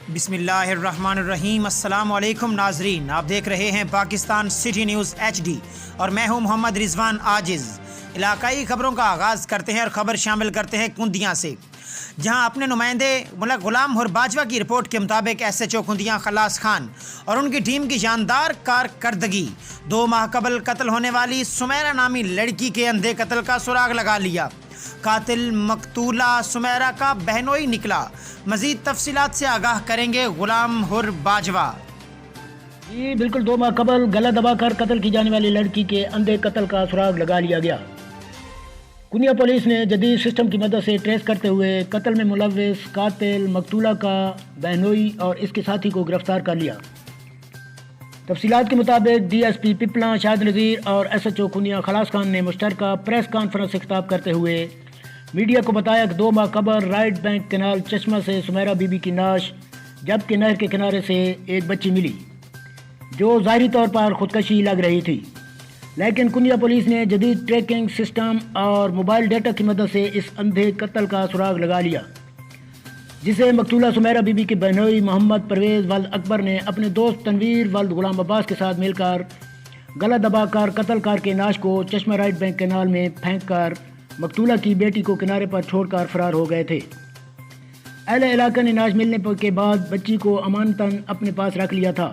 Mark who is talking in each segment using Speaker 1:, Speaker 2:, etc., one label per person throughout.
Speaker 1: بسم اللہ الرحمن الرحیم۔ السلام علیکم ناظرین، آپ دیکھ رہے ہیں پاکستان سٹی نیوز HD اور میں ہوں محمد رضوان عاجز۔ علاقائی خبروں کا آغاز کرتے ہیں اور خبر شامل کرتے ہیں کندیاں سے، جہاں اپنے نمائندے ملک غلام حر باجوہ کی رپورٹ کے مطابق SHO کندیاں خلاص خان اور ان کی ٹیم کی جاندار کارکردگی 2 ماہ قبل قتل ہونے والی سمیرہ نامی لڑکی کے اندھے قتل کا سراغ لگا لیا۔ قاتل مقتولہ سمیرہ کا بہنوئی نکلا۔ مزید تفصیلات سے آگاہ کریں گے غلام حر باجوہ۔
Speaker 2: جی بالکل، 2 ماہ قبل گلا دبا کر قتل کی جانے والی لڑکی کے اندھے قتل کا سراغ لگا لیا گیا۔ کنیا پولیس نے جدید سسٹم کی مدد سے ٹریس کرتے ہوئے قتل میں ملوث قاتل مقتولہ کا بہنوئی اور اس کے ساتھی کو گرفتار کر لیا۔ تفصیلات کے مطابق DSP پپلاں شاہد نذیر اور SHO کنیا خلاص خان نے مشترکہ پریس کانفرنس سے خطاب کرتے ہوئے میڈیا کو بتایا کہ 2 ماہ قبل رائٹ بینک کینال چشمہ سے سمیرہ بی بی کی نعش جبکہ نہر کے کنارے سے ایک بچی ملی جو ظاہری طور پر خودکشی لگ رہی تھی، لیکن کنیا پولیس نے جدید ٹریکنگ سسٹم اور موبائل ڈیٹا کی مدد سے اس اندھے قتل کا سراغ لگا لیا، جسے مقتولہ سمیرہ بی بی کے بہنوئی محمد پرویز ولد اکبر نے اپنے دوست تنویر ولد غلام عباس کے ساتھ مل کر گلا دبا کر قتل کر کے نعش کو چشمہ رائٹ بینک کینال میں پھینک کر مقتولہ کی بیٹی کو کنارے پر چھوڑ کر فرار ہو گئے تھے۔ اہل علاقہ نے نعش ملنے کے بعد بچی کو امانتاً اپنے پاس رکھ لیا تھا۔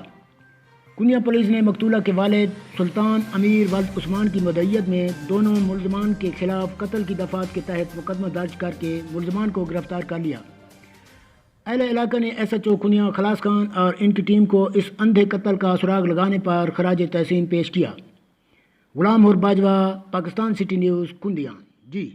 Speaker 2: کنیا پولیس نے مقتولہ کے والد سلطان امیر ولد عثمان کی مدعیت میں دونوں ملزمان کے خلاف قتل کی دفعات کے تحت مقدمہ درج کر کے ملزمان کو گرفتار کر لیا۔ اہل علاقہ نے SHO کنیا خلاص خان اور ان کی ٹیم کو اس اندھے قتل کا سراغ لگانے پر خراج تحسین پیش کیا۔ غلام حر باجوہ، پاکستان سٹی نیوز، کندیاں۔ جی